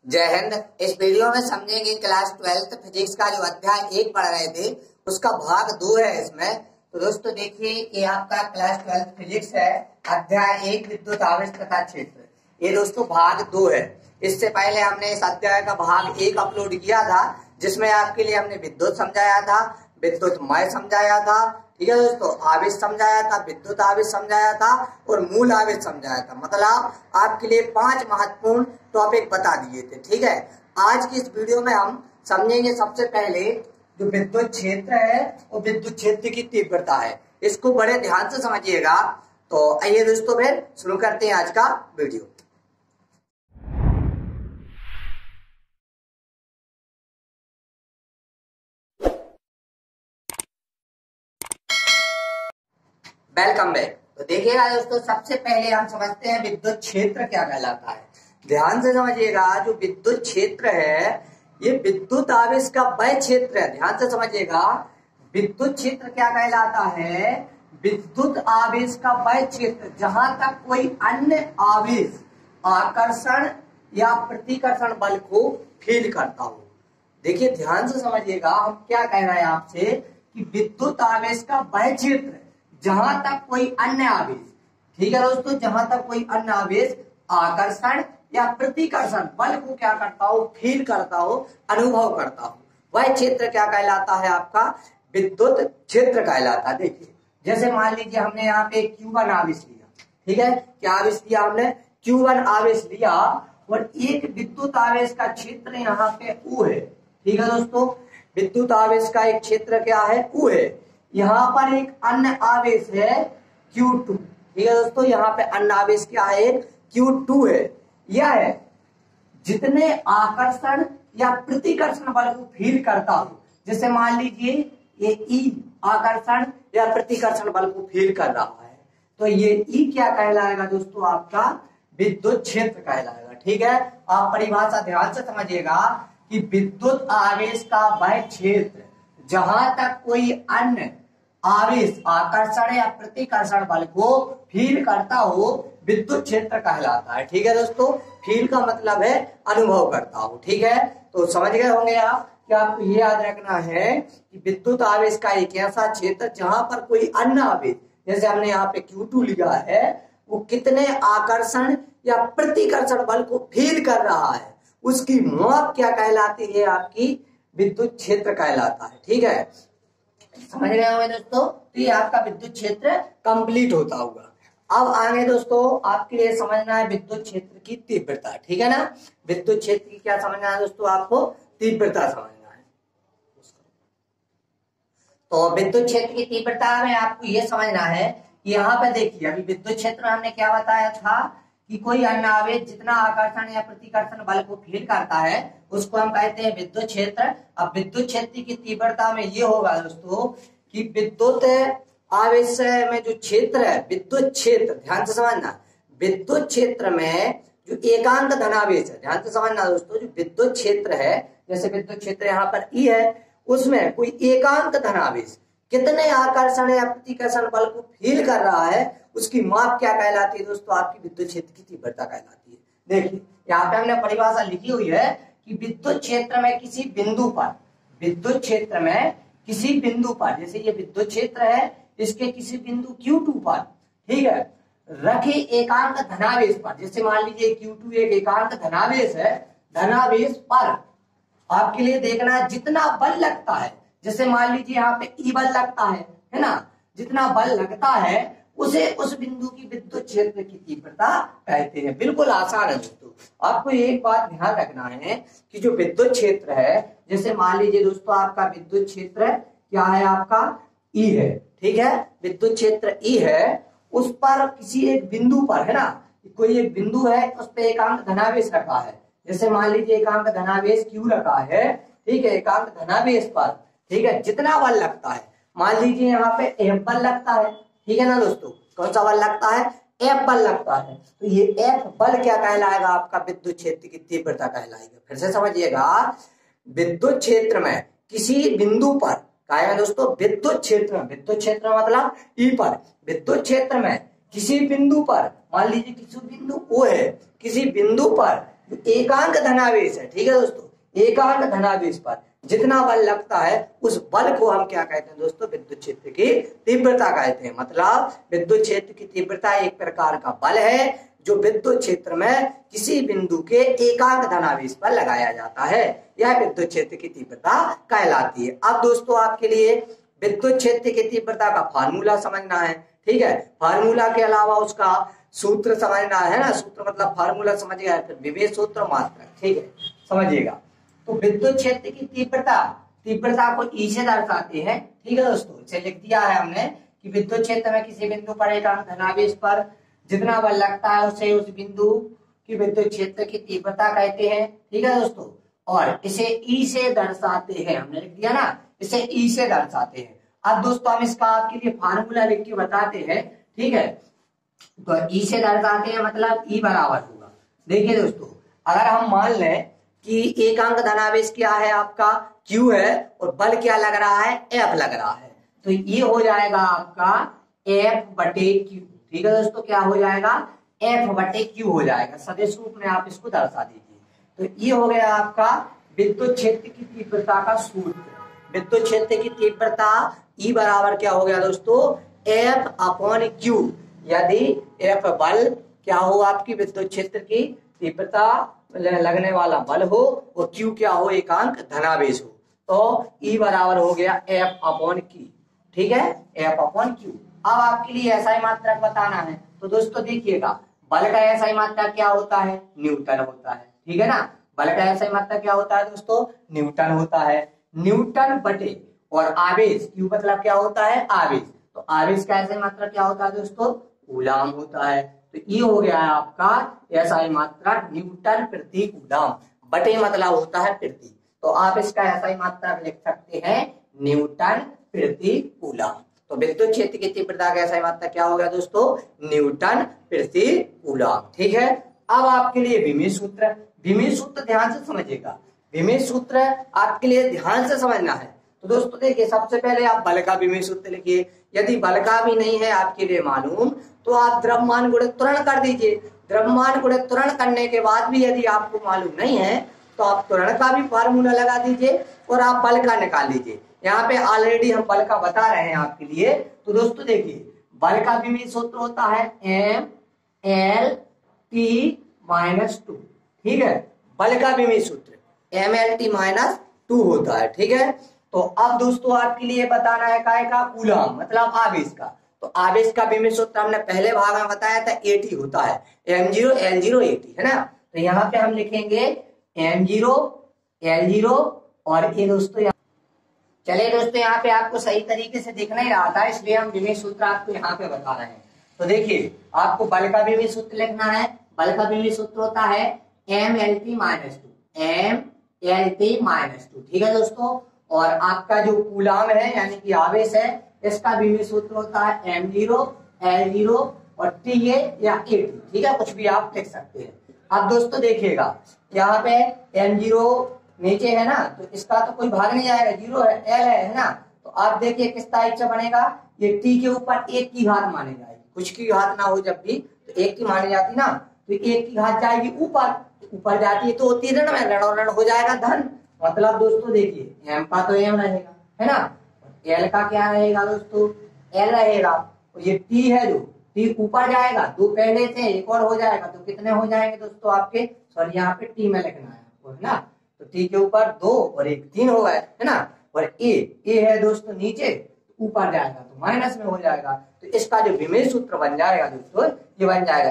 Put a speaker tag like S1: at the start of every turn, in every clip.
S1: जय हिंद। इस वीडियो में समझेंगे क्लास 12th फिजिक्स का जो अध्याय 1 पढ़ रहे थे उसका भाग 2 है इसमें। तो दोस्तों देखिए, ये आपका क्लास 12th फिजिक्स है, अध्याय 1 विद्युत आवेश तथा क्षेत्र। ये दोस्तों भाग 2 है। इससे पहले हमने इस अध्याय का भाग 1 अपलोड किया था, जिसमें आपके लिए हमने विद्युत समझाया था, विद्युतमय समझाया था, ठीक है दोस्तों, आवेश समझाया था, विद्युत आवेश समझाया था और मूल आवेश समझाया था। मतलब आपके लिए 5 महत्वपूर्ण टॉपिक बता दिए थे। ठीक है, आज की इस वीडियो में हम समझेंगे सबसे पहले जो विद्युत क्षेत्र है और विद्युत क्षेत्र की तीव्रता है। इसको बड़े ध्यान से समझिएगा। तो आइए दोस्तों फिर शुरू करते हैं आज का वीडियो। Welcome back. तो देखिएगा दोस्तों, सबसे पहले हम समझते हैं विद्युत क्षेत्र क्या कहलाता है। ध्यान से समझिएगा, जो विद्युत क्षेत्र है ये विद्युत आवेश का वह क्षेत्र है। ध्यान से समझिएगा, विद्युत क्षेत्र क्या कहलाता है? विद्युत आवेश का वह क्षेत्र जहां तक कोई अन्य आवेश आकर्षण या प्रतिकर्षण बल को फील करता हो। देखिए ध्यान से समझिएगा, हम क्या कह रहे हैं आपसे कि विद्युत आवेश का वह क्षेत्र जहां तक कोई अन्य आवेश, ठीक है दोस्तों, जहां तक कोई अन्य आवेश आकर्षण या प्रतिकर्षण बल को क्या करता हो, फील करता हो, अनुभव करता हो, वह क्षेत्र क्या कहलाता है? आपका विद्युत क्षेत्र कहलाता है। देखिए जैसे मान लीजिए हमने यहाँ पे Q1 आवेश लिया, ठीक है, क्या आवेश लिया हमने? Q1 आवेश लिया और एक विद्युत आवेश का क्षेत्र यहाँ पे U है। ठीक है दोस्तों, विद्युत आवेश का एक क्षेत्र क्या है? U है। यहाँ पर एक अन्य आवेश है Q2। ठीक है दोस्तों, यहाँ पे अन्य आवेश क्या है? एक Q2 है। यह है जितने आकर्षण या प्रतिकर्षण बल को फील करता हो। जैसे मान लीजिए ये E आकर्षण या प्रतिकर्षण बल को फील कर रहा है, तो ये E क्या कहलाएगा दोस्तों? आपका विद्युत क्षेत्र कहलाएगा। ठीक है, आप परिभाषा ध्यान से समझिएगा कि विद्युत आवेश का वह क्षेत्र जहां तक कोई अन्य आवेश आकर्षण या प्रतिकर्षण बल को फील करता हो, विद्युत क्षेत्र कहलाता है। ठीक है दोस्तों, फील का मतलब है अनुभव करता हो। ठीक है, तो समझ गए होंगे आप कि आपको ये याद रखना है कि विद्युत आवेश का एक ऐसा क्षेत्र जहां पर कोई अन्य आवेश, जैसे हमने यहाँ पे Q2 लिया है, वो कितने आकर्षण या प्रतिकर्षण बल को फील कर रहा है, उसकी माप क्या कहलाती है? आपकी विद्युत क्षेत्र कहलाता है। ठीक है, समझ गए होंगे दोस्तों। तो ये आपका विद्युत क्षेत्र कंप्लीट होता होगा। अब आगे दोस्तों आपके लिए समझना है विद्युत क्षेत्र की तीव्रता। ठीक है ना, विद्युत क्षेत्र की क्या समझना है दोस्तों? आपको तीव्रता समझना है। तो विद्युत क्षेत्र की तीव्रता में आपको ये समझना है, यहाँ पे देखिए अभी विद्युत क्षेत्र में हमने क्या बताया था कि कोई अन्य आवेश जितना आकर्षण या प्रतिकर्षण बल को फील करता है उसको हम कहते हैं विद्युत क्षेत्र। अब विद्युत क्षेत्र की तीव्रता में ये होगा दोस्तों कि विद्युत आवेश में जो क्षेत्र है, विद्युत क्षेत्र, ध्यान से समझना, विद्युत क्षेत्र में जो एकांक धनावेश है, ध्यान से समझना दोस्तों, जो विद्युत क्षेत्र है, जैसे विद्युत क्षेत्र यहाँ पर E है, उसमें कोई एकांक धनावेश कितने आकर्षण या प्रतिकर्षण बल को फील कर रहा है, उसकी माप क्या कहलाती है दोस्तों? आपकी विद्युत क्षेत्र की तीव्रता कहलाती है। देखिए यहाँ पे हमने परिभाषा लिखी हुई है कि विद्युत क्षेत्र में किसी बिंदु पर, विद्युत क्षेत्र में किसी बिंदु पर, जैसे ये विद्युत क्षेत्र है, इसके किसी बिंदु Q2 पर, ठीक है, रखे एकांक धनावेश पर, जैसे मान लीजिए Q2 एक एकांक धनावेश है, धनावेश पर आपके लिए देखना है जितना बल लगता है, जैसे मान लीजिए यहाँ पे E बल लगता है ना, जितना बल लगता है उसे उस बिंदु की विद्युत क्षेत्र की तीव्रता कहते हैं। बिल्कुल आसान है दोस्तों। आपको एक बात ध्यान रखना है कि जो विद्युत क्षेत्र है, जैसे मान लीजिए दोस्तों आपका विद्युत क्षेत्र क्या है? आपका E है। ठीक है, विद्युत क्षेत्र E है, उस पर किसी एक बिंदु पर, है ना, कोई एक बिंदु है, उस पर एकांक धनावेश रखा है, जैसे मान लीजिए एकांक धनावेश Q रखा है। ठीक है, एकांक धनावेश पर, ठीक है, जितना बल लगता है, मान लीजिए यहाँ पे F बल लगता है। ठीक है ना दोस्तों, कौन सा बल लगता है? F बल लगता है। तो ये F बल क्या कहलाएगा? आपका विद्युत क्षेत्र की तीव्रता कहलाएगा। फिर से समझिएगा, विद्युत क्षेत्र में किसी बिंदु पर, क्या है दोस्तों? विद्युत क्षेत्र में, विद्युत क्षेत्र मतलब E पर, विद्युत क्षेत्र में किसी बिंदु पर, मान लीजिए किसी बिंदु O है, किसी बिंदु पर जो एकांक धनावेश है, ठीक है दोस्तों, एकांक धनावेश पर जितना बल लगता है उस बल को हम क्या कहते हैं दोस्तों, विद्युत क्षेत्र की तीव्रता कहते हैं। मतलब विद्युत क्षेत्र की तीव्रता एक प्रकार का बल है जो विद्युत क्षेत्र में किसी बिंदु के एकांक धनावेश पर लगाया जाता है, यह विद्युत क्षेत्र की तीव्रता कहलाती है। अब दोस्तों आपके लिए विद्युत क्षेत्र की तीव्रता का फार्मूला समझना है, ठीक है। फार्मूला के अलावा उसका सूत्र समझना है ना, सूत्र मतलब फार्मूला समझिएगा, फिर विभेद सूत्र, मात्रक, ठीक है, समझिएगा। तो विद्युत क्षेत्र की तीव्रता को ई से दर्शाते हैं, ठीक है दोस्तों। इसे लिख दिया है हमने कि विद्युत क्षेत्र में किसी बिंदु पर एकांक धनावेश पर जितना बल लगता है उसे उस बिंदु की विद्युत क्षेत्र की तीव्रता कहते हैं, ठीक है दोस्तों। और इसे ई से दर्शाते हैं, हमने लिख दिया ना, इसे ई से दर्शाते हैं। अब दोस्तों हम इसका आपके लिए फार्मूला लिख के बताते हैं, ठीक है। तो ई से दर्शाते हैं मतलब ई बराबर होगा, देखिए दोस्तों, अगर हम मान लें कि एकांक धनावेश क्या है आपका, Q है, और बल क्या लग रहा है, F लग रहा है, तो ये हो जाएगा आपका F/Q, ठीक है दोस्तों। क्या हो जाएगा, F/Q हो जाएगा, सदिश रूप में आप इसको दर्शा दीजिए। तो ये हो गया आपका विद्युत क्षेत्र की तीव्रता का सूत्र। विद्युत क्षेत्र की तीव्रता E बराबर क्या हो गया दोस्तों, F/Q। यदि F बल क्या हो आपकी विद्युत क्षेत्र की तीव्रता लगने वाला बल हो और Q क्या हो, एकांक धनावेश हो, तो E बराबर हो गया F/Q, ठीक है, F/Q। अब आपके लिए एसआई मात्रक बताना है, तो दोस्तों देखिएगा, बल का एसआई मात्रक क्या होता है, न्यूटन होता है, ठीक है ना। बल का एसआई मात्रक क्या होता है दोस्तों, न्यूटन होता है। न्यूटन बटे और आवेश, Q मतलब क्या होता है, आवेश, तो आवेश का एसआई मात्रक क्या होता है दोस्तों, कूलाम होता है। तो ये हो गया है आपका एसआई मात्रक न्यूटन प्रति कूलाम, बटे मतलब होता है प्रति, तो आप इसका एसआई मात्रक लिख सकते हैं न्यूटन प्रति कूलाम। तो विद्युत क्षेत्र की तीव्रता का एसआई मात्रक क्या हो गया दोस्तों, न्यूटन प्रति कूलाम, ठीक है। अब आपके लिए विमीय सूत्र, विमीय सूत्र ध्यान से समझिएगा, विमीय सूत्र आपके लिए ध्यान से समझना है। तो दोस्तों देखिए, सबसे पहले आप बल का विमीय सूत्र लिखिए। यदि बल का भी नहीं है आपके लिए मालूम, तो आप द्रव्यमान गुणित त्वरण कर दीजिए। द्रव्यमान गुणित त्वरण करने के बाद भी यदि आपको मालूम नहीं है तो आप त्वरण का भी फार्मूला लगा दीजिए और आप बल का निकाल लीजिए। यहाँ पे ऑलरेडी हम बल का बता रहे हैं आपके लिए। तो दोस्तों देखिए, बल का विमीय सूत्र होता है MLT-2, ठीक है। बल का विमीय सूत्र MLT-2 होता है, ठीक है। तो अब दोस्तों आपके लिए बताना है काय का, कूलाम मतलब आवेश का। तो आवेश का विमीय सूत्र हमने पहले भाग में बताया था, AT होता है, M0 L0 AT, है ना। तो यहाँ पे हम लिखेंगे M0 L0 और ये दोस्तों, चलिए दोस्तों यहाँ पे आपको सही तरीके से दिख नहीं रहा था, इसलिए हम विमीय सूत्र आपको यहाँ पे बता रहे हैं। तो देखिए, आपको बल का विमीय सूत्र लिखना है। बल का विमीय सूत्र होता है MLT-2, MLT-2, ठीक है दोस्तों। और आपका जो कूलाम है यानी कि आवेश है, इसका विमीय सूत्र होता है M0 L0 और TA या AT, ठीक है, कुछ भी आप लिख सकते हैं। अब दोस्तों देखिएगा, यहाँ पे M0 नीचे है ना, तो इसका तो कोई भाग नहीं जाएगा, 0 है, L है ना। तो आप देखिए किस टाइप से बनेगा, ये T के ऊपर 1 की घात मानी जाएगी, कुछ की घात ना हो जब भी तो 1 की मानी जाती ना, तो 1 की घात जाएगी ऊपर जाती है तो होती है ऋण में, ऋण और ऋण हो जाएगा धन। मतलब दोस्तों देखिए, M का तो M रहेगा, है ना, L का क्या रहेगा दोस्तों, L रहेगा। और ये T है, जो T ऊपर जाएगा, 2 पहले से एक और हो जाएगा, तो कितने हो जाएंगे दोस्तों आपके, सॉरी यहाँ पे T में लिखना है आपको, है ना। तो T के ऊपर 2 और 1 3 हो गए, है ना। और A है दोस्तों नीचे, ऊपर जाएगा तो माइनस में हो जाएगा। तो इसका जो विमीय सूत्र बन जाएगा दोस्तों, ये बन जाएगा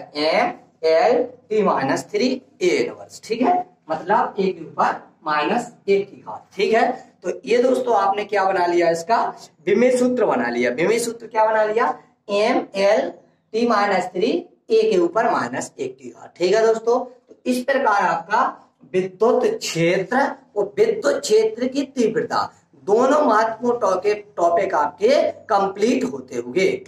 S1: MLT-3 A-1, ठीक है, मतलब 1 के ऊपर -1 की घात, ठीक है। तो ये दोस्तों आपने क्या बना लिया, इसका विमीय सूत्र बना लिया। विमीय सूत्र क्या बना लिया, MLT-3 A के ऊपर -1 की घात, ठीक है दोस्तों। तो इस प्रकार आपका विद्युत क्षेत्र और विद्युत क्षेत्र की तीव्रता दोनों महत्वपूर्ण टॉपिक आपके कंप्लीट होते हुए।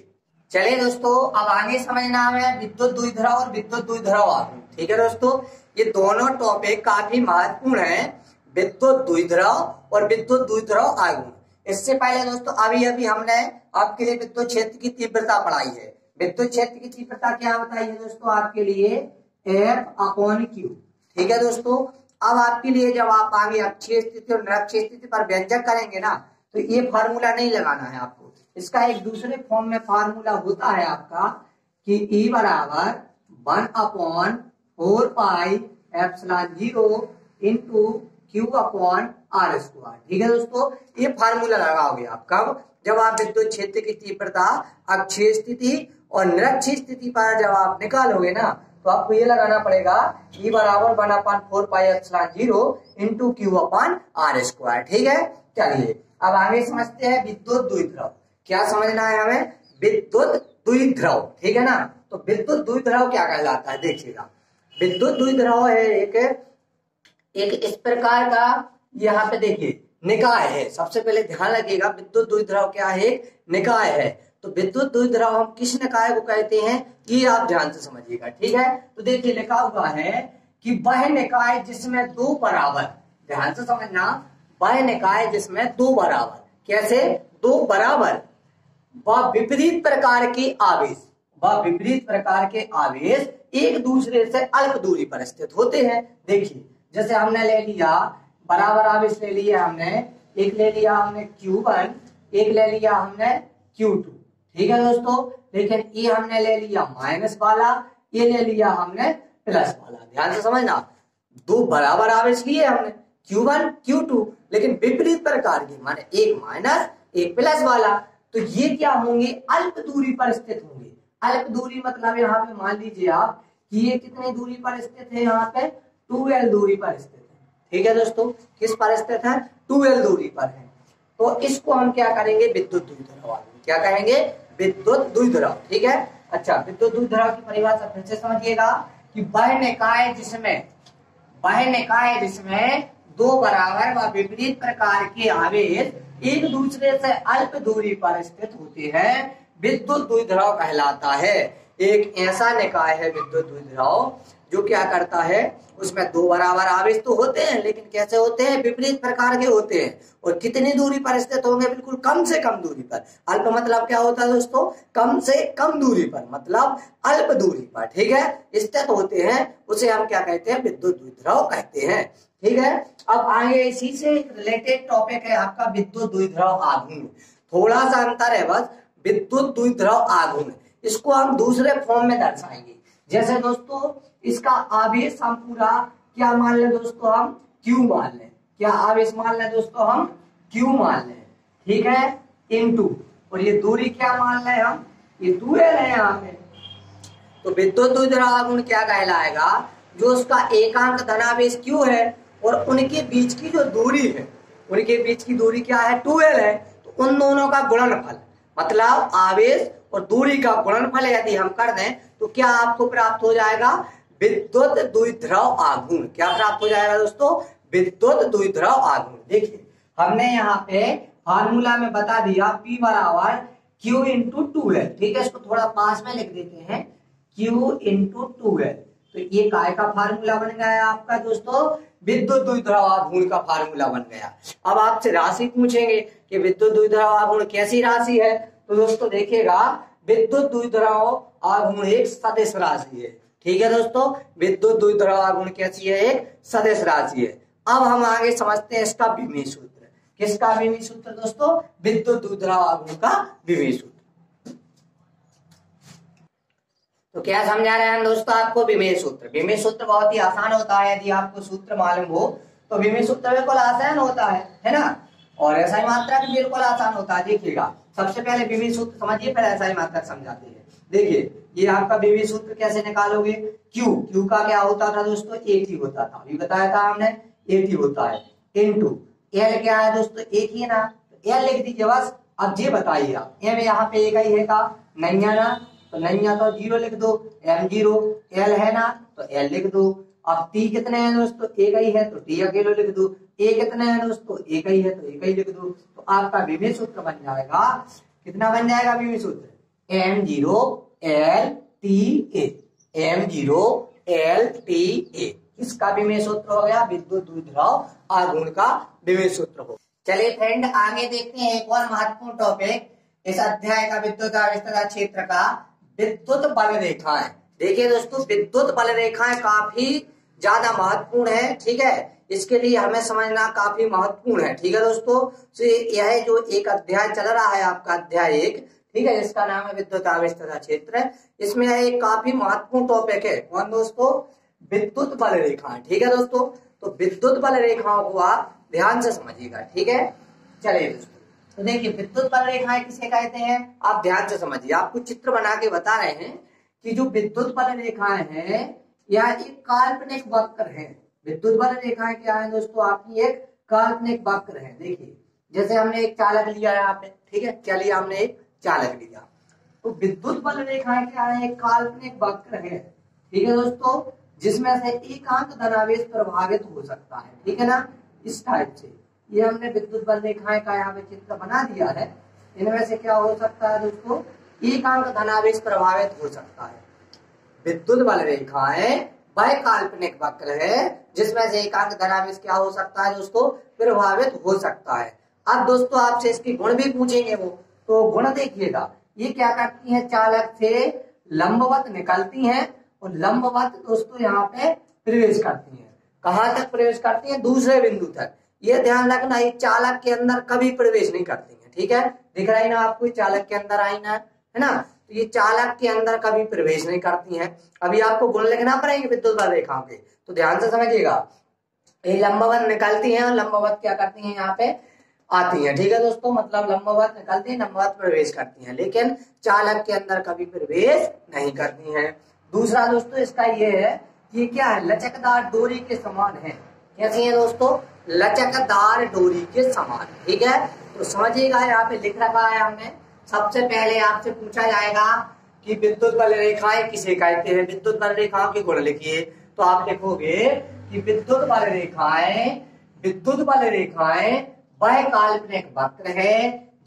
S1: चलिए दोस्तों, अब आगे समझना है विद्युत द्विध्रुव और विद्युत द्विध्रुव आघूर्ण, ठीक है दोस्तों। ये दोनों टॉपिक काफी महत्वपूर्ण है, विद्युत द्विध्रुव और विद्युत द्विध्रुव आघूर्ण। इससे पहले दोस्तों अभी हमने आपके लिए विद्युत क्षेत्र की तीव्रता पढ़ाई है। विद्युत क्षेत्र की तीव्रता क्या बताई है दोस्तों आपके लिए, F/Q, ठीक है दोस्तों। अब आपके लिए जब आप आगे अक्षीय स्थिति और निरक्षीय स्थिति पर व्यंजक करेंगे ना, तो ये फार्मूला नहीं लगाना है आपको। इसका एक दूसरे फॉर्म में फार्मूला होता है आपका कि E बराबर 1/4 pi epsilon 0 into Q/R square. ठीक है दोस्तों, ये फार्मूला लगाओगे आप कब? जब आप विद्युत क्षेत्र की तीव्रता अक्षीय स्थिति और निरक्षीय स्थिति पर जब आप निकालोगे ना, तो आपको ये लगाना पड़ेगा E बराबर 1/4 pi epsilon 0 into Q/R square. ठीक है, चलिए अब आगे समझते हैं विद्युत द्विध्रुव। क्या समझना है हमें? विद्युत द्विध्रुव। ठीक है ना, तो विद्युत द्विध्रुव क्या कहलाता है देखिएगा। विद्युत द्विध्रुव है एक इस प्रकार का, यहाँ पे देखिए निकाय है। सबसे पहले ध्यान रखिएगा, विद्युत द्विध्रुव क्या है? एक निकाय है। तो विद्युत द्विध्रुव हम किस निकाय को कहते हैं, ये आप ध्यान से समझिएगा। ठीक है, तो देखिए लिखा हुआ है कि वह निकाय जिसमें दो बराबर, ध्यान से समझना, वह निकाय जिसमें दो बराबर, कैसे दो बराबर, वह विपरीत प्रकार के आवेश, वह विपरीत प्रकार के आवेश एक दूसरे से अल्प दूरी पर स्थित होते हैं। देखिए जैसे हमने ले लिया बराबर आवेश ले लिया हमने, एक ले लिया हमने Q1, एक ले लिया हमने Q2। ठीक है दोस्तों, लेकिन ये हमने ले लिया माइनस वाला, ये ले लिया हमने प्लस वाला। ध्यान से समझना, दो बराबर आवेश लिए हमने Q1 Q2, लेकिन विपरीत प्रकार के, माने एक माइनस एक प्लस वाला। तो ये क्या होंगे? अल्प दूरी पर स्थित होंगे। अल्प दूरी मतलब यहाँ पे मान लीजिए आप कि ये कितनी दूरी पर स्थित है, यहाँ पे 2L दूरी पर स्थित है। ठीक है दोस्तों, किस पर स्थित है? 2L दूरी पर है। तो इसको हम क्या करेंगे? विद्युत द्विध्रुव। क्या कहेंगे? विद्युत द्विध्रुव। ठीक है, अच्छा विद्युत द्विध्रुव की परिभाषा फिर से समझिएगा कि वह निकाय जिसमें दो बराबर व विपरीत प्रकार के आवेश एक दूसरे से अल्प दूरी पर स्थित होते हैं, विद्युत द्विध्रुव कहलाता है। एक ऐसा निकाय है विद्युत द्विध्रुव जो क्या करता है, उसमें दो बराबर आवेश तो होते हैं, लेकिन कैसे होते हैं? विपरीत प्रकार के होते हैं। और कितनी दूरी पर स्थित होंगे? बिल्कुल कम से कम दूरी पर। अल्प मतलब क्या होता है दोस्तों? कम से कम दूरी पर, मतलब अल्प दूरी पर। ठीक है, स्थित होते हैं, उसे हम क्या कहते हैं? विद्युत द्विध्रुव कहते हैं। ठीक है, अब आगे इसी से रिलेटेड टॉपिक है आपका विद्युत द्विध्रुव आघूर्ण। थोड़ा सा अंतर है बस, विद्युत द्विध्रुव आघूर्ण, इसको हम दूसरे फॉर्म में दर्शाएंगे। जैसे दोस्तों इसका आवेश हम पूरा क्या मान लें दोस्तों? हम Q मान लें। क्या आवेश मान लें दोस्तों? हम Q मान लें। ठीक है, इनटू, और ये दूरी क्या मान लें हम? ये 2L है यहाँ पे। तो विद्युत द्विध्रुव आघूर्ण क्या कहलाएगा? जो उसका एकांक धनावेश Q है और उनके बीच की जो दूरी है, उनके बीच की दूरी क्या है? 2L है। तो उन दोनों का गुणनफल, मतलब आवेश और दूरी का गुणनफल यदि हम कर दें तो क्या आपको प्राप्त हो जाएगा? विद्युत द्विध्रुव आघूर्ण। क्या प्राप्त हो जाएगा दोस्तों? विद्युत द्विध्रुव आघूर्ण। देखिए हमने यहाँ पे फार्मूला में बता दिया P बराबर Q इंटू 2L। ठीक है, इसको थोड़ा पास में लिख देते हैं, Q इंटू 2L। तो ये काय का फार्मूला बन गया आपका दोस्तों? विद्युत द्विध्रुव आघूर्ण का फार्मूला बन गया। अब आपसे राशि पूछेंगे कि विद्युत द्विध्रुव आघूर्ण कैसी राशि है, तो दोस्तों देखिएगा विद्युत द्विध्रुव आघूर्ण एक सदिश राशि है। ठीक है दोस्तों, विद्युत द्विध्रुव आघूर्ण कैसी है? एक सदिश राशि है। अब हम आगे समझते हैं इसका विमीय सूत्र। किसका विमीय सूत्र दोस्तों? विद्युत द्विध्रुव आघूर्ण का विमीय सूत्र। तो क्या समझा रहे हैं दोस्तों आपको? विमीय सूत्र। विमीय सूत्र बहुत ही आसान होता है, यदि आपको सूत्र मालूम हो तो विमीय सूत्र बिल्कुल आसान होता है ना। और एसआई मात्रक भी बिल्कुल आसान होता है। देखिएगा सबसे पहले विमीय सूत्र समझिए, फिर एसआई मात्रक समझाते हैं। देखिए ये आपका विमीय सूत्र कैसे निकालोगे? Q का क्या होता था दोस्तों? एक ही होता था, अभी बताया था हमने, एक ही होता है। इनटू L क्या है दोस्तों? एक ही ना, तो L लिख दीजिए बस। अब ये बताइए आप, M यहाँ पे एक ही है का? नहीं है ना, तो नहीं है तो 0 लिख दो। M0 L है ना, तो L लिख दो। अब T कितने हैं दोस्तों? एक ही है, तो T अकेले लिख दो। A कितने हैं दोस्तों? एक ही है, तो एक ही लिख दो। तो आपका विमीय सूत्र बन जाएगा, कितना बन जाएगा विमीय सूत्र? M0 LTA। M0 LTA इसका विमीय सूत्र हो गया, विद्युत द्विध्रुव आघूर्ण का विमीय सूत्र हो। चलिए फ्रेंड आगे देखते हैं एक और महत्वपूर्ण टॉपिक इस अध्याय का, विद्युत आवेश तथा क्षेत्र का, विद्युत बल रेखाएं। देखिए दोस्तों विद्युत बल रेखाएं काफी ज्यादा महत्वपूर्ण है। ठीक है, इसके लिए हमें समझना काफी महत्वपूर्ण है। ठीक है दोस्तों, तो यह जो एक अध्याय चल रहा है आपका अध्याय 1, ठीक है, इसका नाम है विद्युत आवेश तथा क्षेत्र। इसमें एक काफी महत्वपूर्ण टॉपिक है, कौन दोस्तों? विद्युत बल रेखाएं। ठीक है दोस्तों, तो विद्युत बल रेखाओं को आप ध्यान से समझिएगा। ठीक है, चलिए दोस्तों, तो देखिए विद्युत बल रेखाएं किसे कहते हैं, आप ध्यान से समझिए। आपको चित्र बना के बता रहे हैं कि जो विद्युत बल रेखाएं हैं यह एक काल्पनिक वक्र है। विद्युत बल रेखाएं क्या है दोस्तों? आपकी एक काल्पनिक वक्र है। देखिए जैसे हमने एक चालक लिया है आपने, ठीक है, क्या लिया हमने? एक चालक लिया। तो विद्युत बल रेखाएं क्या है? एक काल्पनिक वक्र है। ठीक है दोस्तों, जिसमें से एकांक धनावेश प्रभावित हो सकता है। ठीक है ना, इस टाइप से ये हमने विद्युत बल रेखाएं का यहाँ पे चित्र बना दिया है। इनमें से क्या हो सकता है दोस्तों? एकांक धनावेश प्रभावित हो सकता है। विद्युत बल रेखाएं वह काल्पनिक वक्र है जिसमें से एकांक धनावेश क्या हो सकता है दोस्तों? प्रभावित हो सकता है। अब दोस्तों आपसे इसकी गुण भी पूछेंगे वो, तो गुण देखिएगा। ये क्या करती है? चालक से लंबवत निकलती हैं और लंबवत दोस्तों यहाँ पे प्रवेश करती हैं। कहाँ तक प्रवेश करती हैं? दूसरे बिंदु तक। ये ध्यान रखना, ये चालक के अंदर कभी प्रवेश नहीं करती है। ठीक है, दिख रहा है ना आपको? चालक के अंदर आई ना, है ना? तो ये चालक के अंदर कभी प्रवेश नहीं करती हैं। अभी आपको गुण लिखना पड़ेंगे विद्युत बल रेखाओं के, तो ध्यान से समझिएगा। ये लंबवत निकलती हैं और लंबवत क्या करती हैं? यहाँ पे आती हैं। ठीक है दोस्तों, मतलब लंबवत निकलती है, लंबवत प्रवेश करती हैं, लेकिन चालक के अंदर कभी प्रवेश नहीं करती हैं। दूसरा दोस्तों इसका ये है कि क्या है? लचकदार डोरी के समान है। कैसी है दोस्तों? लचकदार डोरी के समान। ठीक है, तो समझिएगा, यहाँ पे लिख रखा है हमने। सबसे पहले आपसे पूछा जाएगा कि विद्युत बल रेखाएं किसे कहते हैं? विद्युत बल रेखाओं के गुण लिखिए। तो आप लिखोगे कि विद्युत बल रेखाएं वह काल्पनिक वक्र है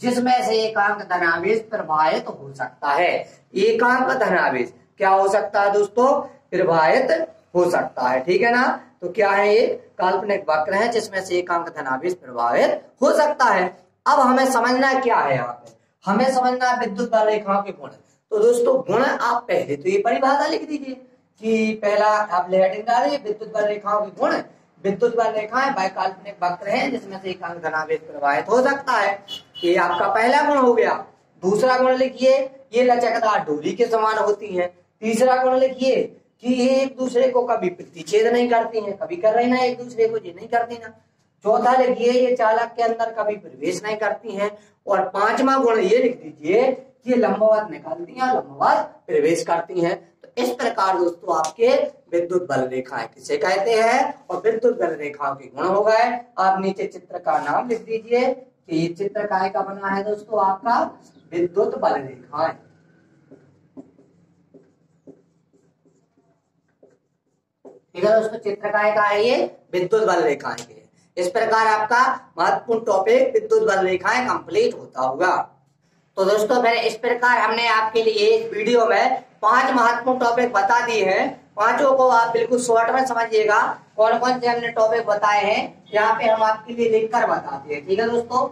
S1: जिसमें से एकांक धनावेश प्रभावित हो सकता है। एकांक धनावेश क्या हो सकता है दोस्तों? प्रभावित हो सकता है। ठीक है ना, तो क्या है? ये काल्पनिक वक्र है जिसमें से एकांक धनावेश प्रभावित हो सकता है। अब हमें समझना क्या है? यहाँ पे हमें समझना विद्युत बल रेखाओं के गुण। तो दोस्तों गुण आप पहले तो ये परिभाषा लिख दीजिए कि पहला आप हेडिंग डाल रही है विद्युत बल रेखाओं के गुण। विद्युत बल रेखाएं वह काल्पनिक वक्र है जिसमें से एकांक धनावेश प्रभावित हो सकता है। ये आपका पहला गुण हो गया। दूसरा गुण लिखिए, ये लचकदार डोरी के समान होती है। तीसरा गुण लिखिए कि ये एक दूसरे को कभी प्रतिच्छेद नहीं करती हैं। कभी कर रही ना एक दूसरे को, ये नहीं करती ना। चौथा लिखिए, ये चालक के अंदर कभी प्रवेश नहीं करती हैं। और पांचवा गुण ये लिख दीजिए कि लंबवत निकलती हैं, लंबवत प्रवेश करती हैं। तो इस प्रकार दोस्तों आपके विद्युत बल रेखाएं किसे कहते हैं और विद्युत बल रेखाओं के गुण हो गए। आप नीचे चित्र का नाम लिख दीजिए कि ये चित्र काय का बना है दोस्तों? आपका विद्युत बल रेखाएं। ठीक है दोस्तों, चित्र काय का है? ये विद्युत बल रेखाएं के। इस प्रकार आपका महत्वपूर्ण टॉपिक विद्युत बल रेखाएं कंप्लीट होता होगा। तो दोस्तों फिर इस प्रकार हमने आपके लिए इस वीडियो में 5 महत्वपूर्ण टॉपिक बता दिए हैं। पांचों को आप बिल्कुल शॉर्ट में समझिएगा। कौन कौन से हमने टॉपिक बताए हैं यहाँ पे हम आपके लिए लिखकर बताते हैं। ठीक है दोस्तों,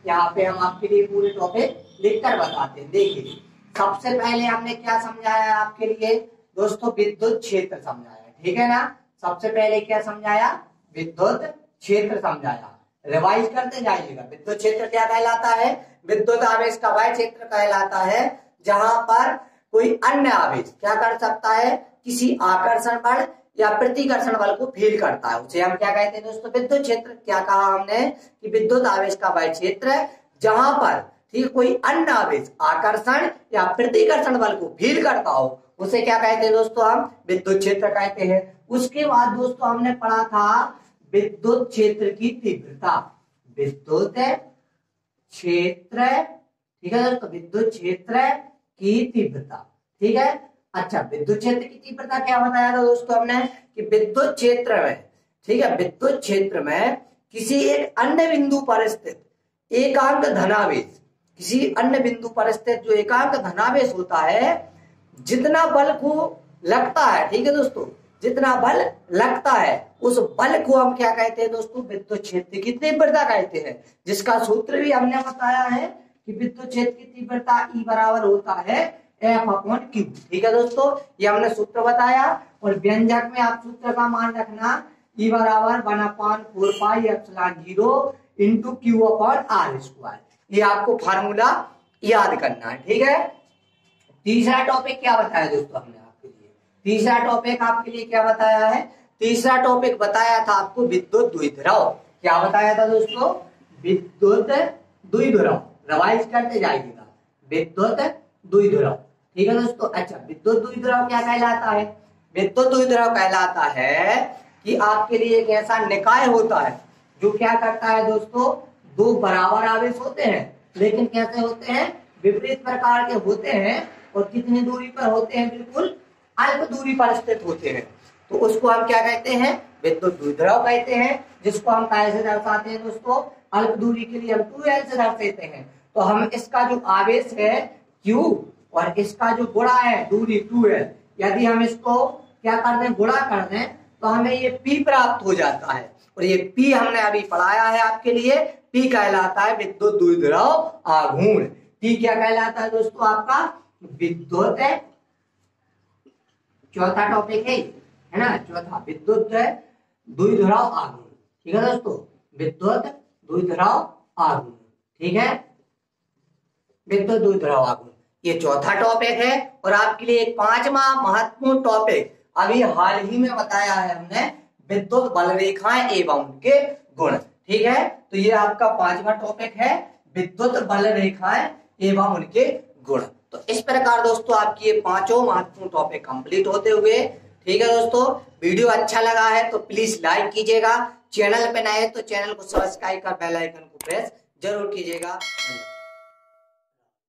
S1: यहाँ पे हम आपके लिए पूरे टॉपिक लिखकर बताते हैं। देखिए सबसे पहले हमने क्या समझाया आपके लिए दोस्तों? विद्युत क्षेत्र समझाया। ठीक है ना, सबसे पहले क्या समझाया? विद्युत क्षेत्र समझाया। रिवाइज करते जाइएगा। विद्युत क्षेत्र क्या कहलाता है? विद्युत आवेश का वह क्षेत्र कहलाता है जहां पर कोई अन्य आवेश क्या कर सकता है? किसी आकर्षण बल या प्रतिकर्षण बल को फील करता है, उसे हम क्या कहते हैं दोस्तों? विद्युत क्षेत्र। क्या कहा हमने कि विद्युत आवेश का वह क्षेत्र जहां पर ठीक कोई अन्य आवेश आकर्षण या प्रतिकर्षण बल को फील करता हो, उसे क्या कहते हैं दोस्तों? हम विद्युत क्षेत्र कहते हैं। उसके बाद दोस्तों हमने पढ़ा था विद्युत क्षेत्र की तीव्रता। विद्युत क्षेत्र, ठीक है दोस्तों, विद्युत क्षेत्र की तीव्रता। ठीक है, अच्छा विद्युत क्षेत्र की तीव्रता क्या बताया था दोस्तों हमने? कि विद्युत क्षेत्र में, ठीक है, विद्युत क्षेत्र में किसी एक अन्य बिंदु पर स्थित एकांक धनावेश, किसी अन्य बिंदु पर स्थित जो एकांक धनावेश होता है, जितना बल को लगता है, ठीक है दोस्तों, जितना बल लगता है उस बल को हम क्या कहते हैं दोस्तों? विद्युत क्षेत्र की तीव्रता कहते हैं। जिसका सूत्र भी हमने बताया है कि विद्युत क्षेत्र की तीव्रता E बराबर होता है एफ अपॉन क्यू। ठीक है दोस्तों, ये हमने सूत्र बताया। और व्यंजक में आप सूत्र का मान रखना E बराबर 1/4 pi epsilon 0 into q upon r square. ये आपको फार्मूला याद करना है। ठीक है, तीसरा टॉपिक क्या बताया दोस्तों हमने आपके लिए? तीसरा टॉपिक आपके लिए क्या बताया है? तीसरा टॉपिक बताया था आपको विद्युत द्विध्रुव। क्या बताया था दोस्तों? विद्युत द्विध्रुव। रिवाइज करते जाइएगा, विद्युत द्विध्रुव। ठीक है दोस्तों। अच्छा, विद्युत द्विध्रुव क्या कहलाता है? विद्युत द्विध्रुव कहलाता है कि आपके लिए एक ऐसा निकाय होता है जो क्या करता है दोस्तों, दो बराबर आवेश होते हैं, लेकिन कैसे होते हैं? विपरीत प्रकार के होते हैं और कितनी दूरी पर होते हैं? बिल्कुल अल्प दूरी पर स्थित होते हैं। तो उसको हम क्या कहते हैं? विद्युत द्विध्रुव कहते हैं, जिसको हम कैसे दर्शाते हैं दोस्तों? अल्प दूरी के लिए हम 2L से दर्शाते हैं। तो हम इसका जो आवेश है Q और इसका जो गुणा है दूरी 2L, यदि हम इसको क्या कर दें, गुणा कर दें, तो हमें ये P प्राप्त हो जाता है। और ये P हमने अभी पढ़ाया है आपके लिए, P कहलाता है विद्युत द्विध्रुव आघूर्ण। P क्या कहलाता है दोस्तों आपका? विद्युत, चौथा टॉपिक है ना, चौथा विद्युत द्विध्रुव आघूर्ण। ठीक है दोस्तों, विद्युत द्विध्रुव आघूर्ण। ठीक है, विद्युत द्विध्रुव आघूर्ण ये चौथा टॉपिक है। और आपके लिए एक पांचवा महत्वपूर्ण टॉपिक अभी हाल ही में बताया है हमने, विद्युत बल रेखाएं एवं उनके गुण। ठीक है, तो ये आपका पांचवा टॉपिक है, विद्युत बल रेखाएं एवं उनके गुण। तो इस प्रकार दोस्तों आपकी ये पांचों महत्वपूर्ण टॉपिक कंप्लीट होते हुए। ठीक है दोस्तों, वीडियो अच्छा लगा है तो प्लीज लाइक कीजिएगा, चैनल पे नए तो चैनल को सब्सक्राइब कर बेल आइकन को प्रेस जरूर कीजिएगा।